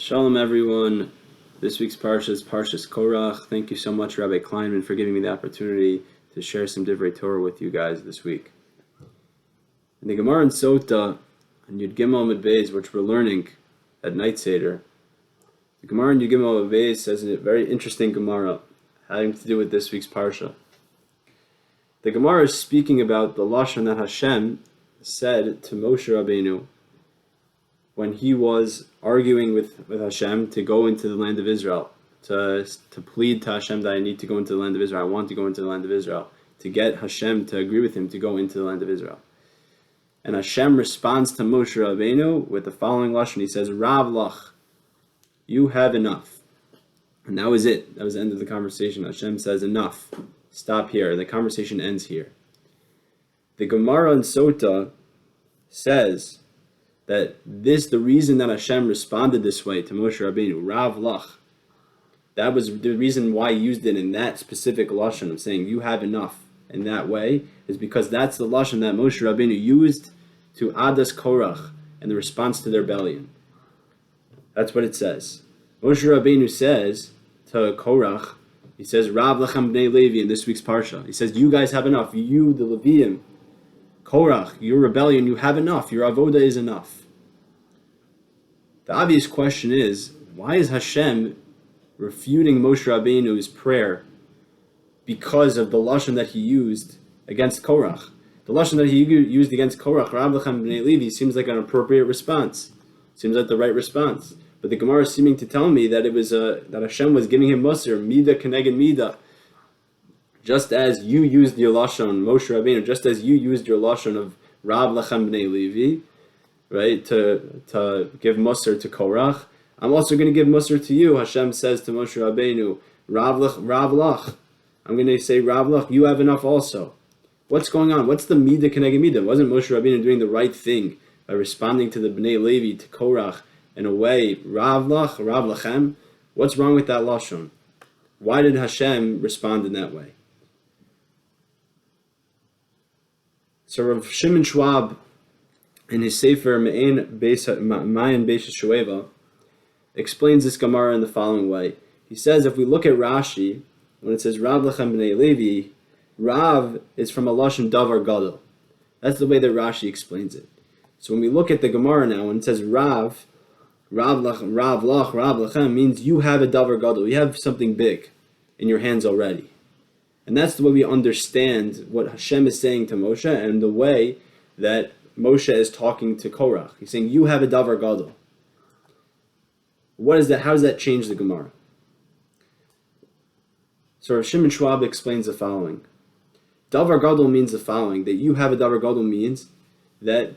Shalom everyone. This week's Parshat is Parshat Korach. Thank you so much, Rabbi Kleinman, for giving me the opportunity to share some Divrei Torah with you guys this week. In the Gemara in Sota, and Yud Gimel Amud Beis, which we're learning at Night Seder, the Gemara in Yud Gimel Amud Beis says a very interesting Gemara having to do with this week's Parsha. The Gemara is speaking about the Lashon that Hashem said to Moshe Rabbeinu when he was arguing with Hashem to go into the land of Israel, to plead to Hashem that I need to go into the land of Israel, I want to go into the land of Israel, to get Hashem to agree with him to go into the land of Israel. And Hashem responds to Moshe Rabbeinu with the following lashon. He says, Rav lach, you have enough. And that was it. That was the end of the conversation. Hashem says, enough. Stop here. The conversation ends here. The Gemara in Sota says that the reason that Hashem responded this way to Moshe Rabbeinu, Rav lach, that was the reason why he used it in that specific lashon of saying you have enough in that way, is because that's the lashon that Moshe Rabbeinu used to Adas Korach and the response to their rebellion. That's what it says. Moshe Rabbeinu says to Korach, he says, Rav lachem bnei Levi in this week's Parsha. He says, you guys have enough. You, the Leviim, Korach, your rebellion, you have enough. Your avoda is enough. The obvious question is, why is Hashem refuting Moshe Rabbeinu's prayer because of the lashon that he used against Korach? The lashon that he used against Korach, Rav lachem bnei Levi, seems like an appropriate response. Seems like the right response. But the Gemara is seeming to tell me that it was that Hashem was giving him Musar, Mida Keneged Mida. Just as you used your lashon, Moshe Rabbeinu, just as you used your lashon of Rav lachem bnei Levi, right, to give Musar to Korach, I'm also going to give Musar to you. Hashem says to Moshe Rabbeinu, Rav lach. I'm going to say, Rav lach, you have enough also. What's going on? What's the Mida Keneged Mida? Wasn't Moshe Rabbeinu doing the right thing by responding to the Bnei Levi, to Korach, in a way, Rav lach, Rav lachem? What's wrong with that lashon? Why did Hashem respond in that way? So Rav Shimon Schwab, in his Sefer Mayan Beis Shueva, explains this Gemara in the following way. He says, if we look at Rashi, when it says Rav lachem bnei Levi, Rav is from a lashon davar gadol. That's the way that Rashi explains it. So when we look at the Gemara now, when it says Rav lachem means you have a davar gadol. You have something big in your hands already. And that's the way we understand what Hashem is saying to Moshe and the way that Moshe is talking to Korach. He's saying, you have a davar gadol. What is that? How does that change the Gemara? So Rav Shimon Schwab explains the following. Davar gadol means the following, that you have a davar gadol means that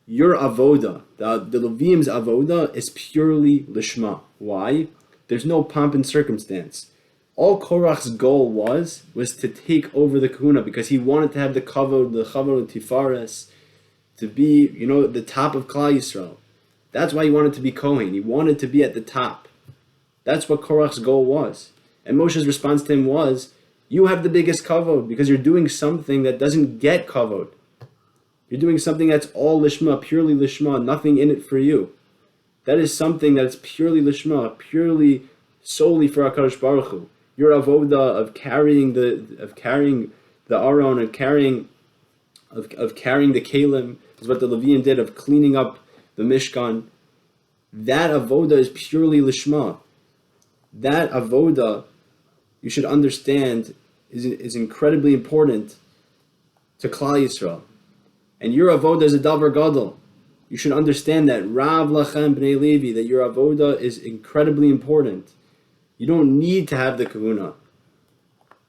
your avoda, the Leviim's avoda, is purely lishma. Why? There's no pomp and circumstance. All Korach's goal was to take over the kahuna because he wanted to have the kavod tifares, to be, the top of Klal Yisrael. That's why he wanted to be Kohen. He wanted to be at the top. That's what Korach's goal was. And Moshe's response to him was, you have the biggest kavod because you're doing something that doesn't get kavod. You're doing something that's all lishma, purely lishma, nothing in it for you. That is something that's purely lishma, purely solely for HaKadosh Baruch Hu. Your avoda of carrying the aron and carrying the kelim is what the Leviim did, of cleaning up the Mishkan. That avoda is purely lishma. That avoda, you should understand, is incredibly important to Klal Yisrael. And your avoda is a davar gadol. You should understand that Rav lachem bnei Levi, that your avoda is incredibly important. You don't need to have the kahuna.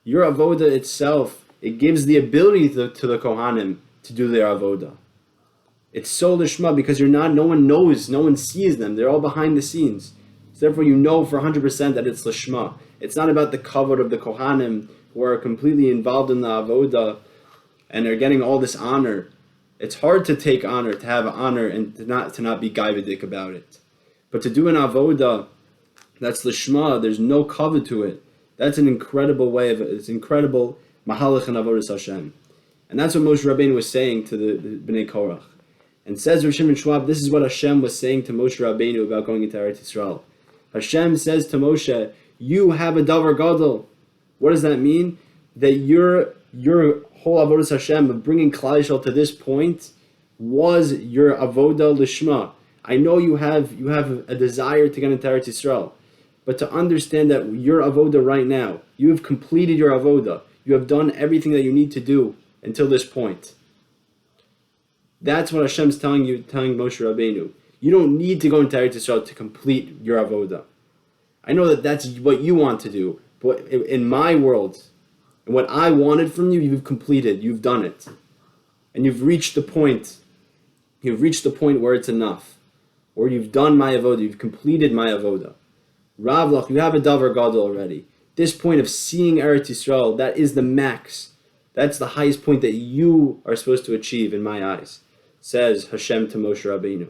Your avoda itself, it gives the ability to the Kohanim to do their avoda. It's so lishma because no one knows, no one sees them. They're all behind the scenes. So therefore you know for 100% that it's lishma. It's not about the kavod of the Kohanim who are completely involved in the avoda and are getting all this honor. It's hard to take honor, to have honor, and to not be gaivadik about it. But to do an avoda that's lishma, there's no kavod to it. That's an incredible way of it. It's incredible mahalach and avodas Hashem. And that's what Moshe Rabbeinu was saying to the Bnei Korach. And says Rav Shimon Schwab, this is what Hashem was saying to Moshe Rabbeinu about going into Eretz Yisrael. Hashem says to Moshe, you have a davar gadol. What does that mean? That your whole avodas Hashem of bringing Klal Yisrael to this point was your avoda lishma. I know you have a desire to get into Eretz Yisrael, but to understand that your avoda right now, you have completed your avoda. You have done everything that you need to do until this point. That's what Hashem's telling Moshe Rabbeinu. You don't need to go into Eretz Yisrael to complete your avoda. I know that that's what you want to do, but in my world, and what I wanted from you, you've completed. You've done it, and you've reached the point. You've reached the point where it's enough, or you've done my avoda. You've completed my avoda. Ravlach, you have a davar gadol already. This point of seeing Eretz Yisrael, that is the max. That's the highest point that you are supposed to achieve in my eyes, says Hashem to Moshe Rabbeinu.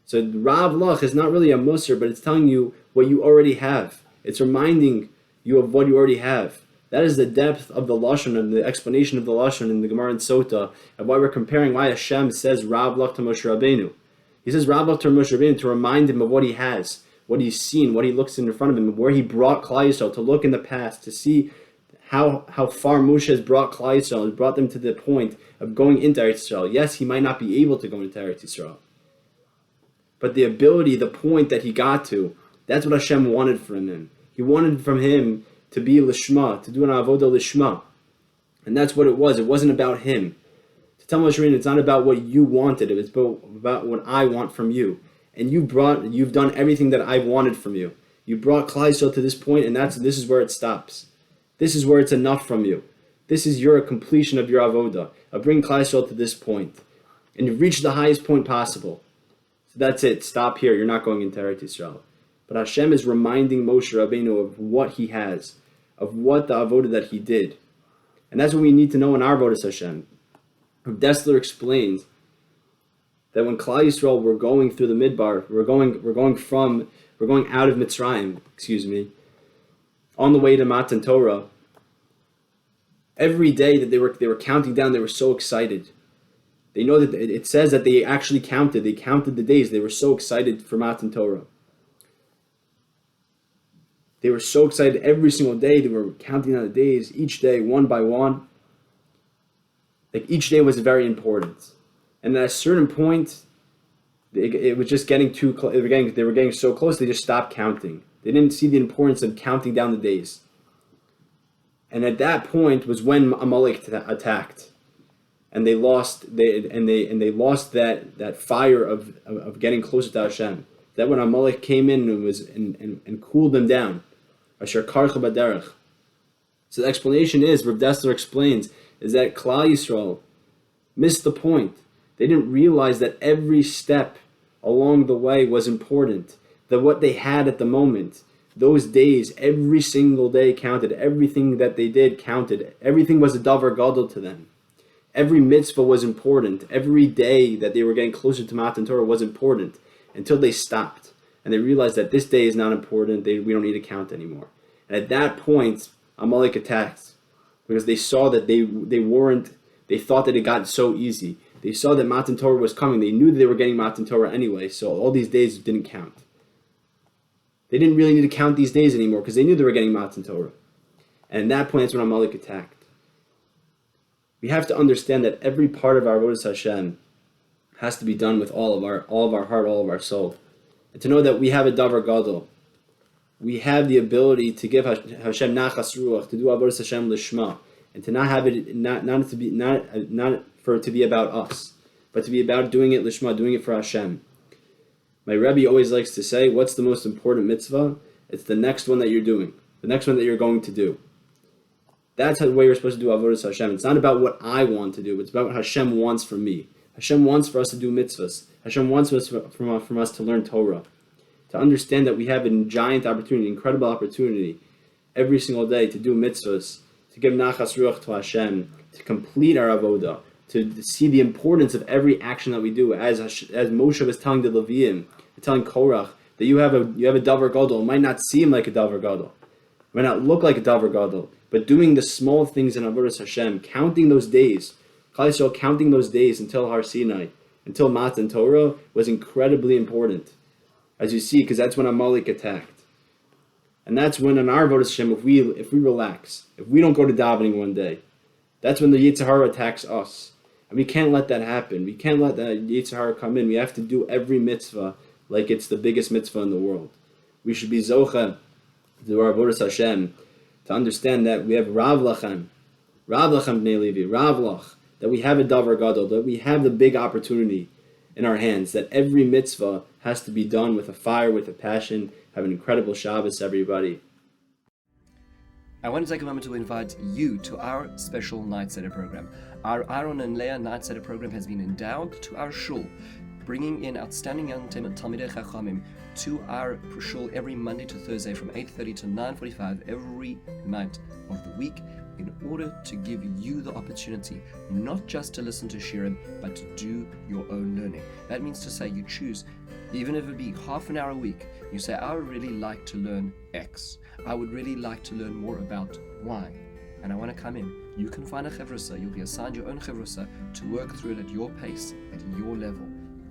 So Ravlach is not really a musar, but it's telling you what you already have. It's reminding you of what you already have. That is the depth of the Lashon and the explanation of the Lashon in the Gemara and Sota, and why we're comparing why Hashem says Ravlach to Moshe Rabbeinu. He says Ravlach to Moshe Rabbeinu to remind him of what he has, what he's seen, what he looks in front of him, where he brought Klal Yisrael, to look in the past, to see how far Moshe has brought Klal Yisrael, has brought them to the point of going into Eretz Yisrael. Yes, he might not be able to go into Eretz Yisrael, but the ability, the point that he got to, that's what Hashem wanted from him. He wanted from him to be lishma, to do an avodah lishma. And that's what it was. It wasn't about him. To tell Moshe Rabbeinu, it's not about what you wanted. It's about what I want from you. And you've done everything that I wanted from you. You brought Klal Yisrael to this point, and this is where it stops. This is where it's enough from you. This is your completion of your avodah, of bringing Klal Yisrael to this point. And you've reached the highest point possible. So that's it. Stop here. You're not going into Eretz Yisrael. But Hashem is reminding Moshe Rabbeinu of what he has, of what the avodah that he did. And that's what we need to know in our avodas Hashem. Dessler explains that when Klal Yisrael were going through the Midbar, we're going out of Mitzrayim, on the way to Matan Torah. Every day that they were counting down, they were so excited. They know that it says that they actually counted. They counted the days. They were so excited for Matan Torah. They were so excited every single day. They were counting down the days, each day, one by one. Like each day was very important. And at a certain point, it was just getting too close. They were getting so close, they just stopped counting. They didn't see the importance of counting down the days. And at that point was when Amalek attacked, and they lost. They lost that fire of getting closer to Hashem. That when Amalek came in and cooled them down. Asher karcha baderech. So the explanation is, Rav Dessler explains, is that Klal Yisrael missed the point. They didn't realize that every step along the way was important. That what they had at the moment, those days, every single day counted. Everything that they did counted. Everything was a davar gadol to them. Every mitzvah was important. Every day that they were getting closer to Matan Torah was important, until they stopped. And they realized that this day is not important. We don't need to count anymore. And at that point, Amalek attacked, because they saw that they thought that it got so easy. They saw that Matan Torah was coming. They knew that they were getting Matan Torah anyway, so all these days didn't count. They didn't really need to count these days anymore, because they knew they were getting Matan Torah. And at that point, that's when Amalek attacked. We have to understand that every part of our avodas Hashem has to be done with all of our heart, all of our soul. And to know that we have a davar gadol. We have the ability to give Hashem nachas ruach, to do avodas Hashem lishma, and to not have it not for it to be about us, but to be about doing it lishma, doing it for Hashem. My Rebbe always likes to say, what's the most important mitzvah? It's the next one that you're doing, the next one that you're going to do. That's the way we're supposed to do avodas Hashem. It's not about what I want to do. It's about what Hashem wants from me. Hashem wants for us to do mitzvahs. Hashem wants from us to learn Torah. To understand that we have a giant opportunity, incredible opportunity, every single day to do mitzvahs, to give nachas ruach to Hashem, to complete our avodah, to see the importance of every action that we do. As Moshe was telling the Leviim, telling Korach, that you have a davar gadol. It might not seem like a davar gadol. It might not look like a davar gadol. But doing the small things in avodas Hashem, counting those days, Klal Yisrael counting those days until Har Sinai, until Matan Torah, was incredibly important. As you see, because that's when Amalek attacked. And that's when in our Avodas Hashem, if we relax, if we don't go to davening one day, that's when the Yetzer Hara attacks us. And we can't let that happen. We can't let the Yetzer Hara come in. We have to do every mitzvah like it's the biggest mitzvah in the world. We should be zocha to do our Avodas Hashem, to understand that we have Rav Lachem Bnei Levi, Rav Lach, that we have a Davar Gadol, that we have the big opportunity in our hands, that every mitzvah has to be done with a fire, with a passion. Have an incredible Shabbos, everybody. I want to take a moment to invite you to our special Night Seder program. Our Aaron and Leah Night Seder program has been endowed to our shul, bringing in outstanding young Talmidei Chachamim to our shul every Monday to Thursday from 8:30 to 9:45 every night of the week, in order to give you the opportunity not just to listen to Shirim, but to do your own learning. That means to say you choose, even if it be half an hour a week, you say, I would really like to learn X. I would really like to learn more about Y. And I want to come in. You can find a chevrusa. You'll be assigned your own chevrusa to work through it at your pace, at your level.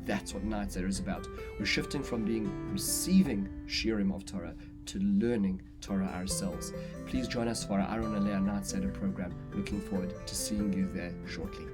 That's what Night Seder is about. We're shifting from receiving Shirim of Torah to learning Torah ourselves. Please join us for our Aaron and Leah Night Seder program. Looking forward to seeing you there shortly.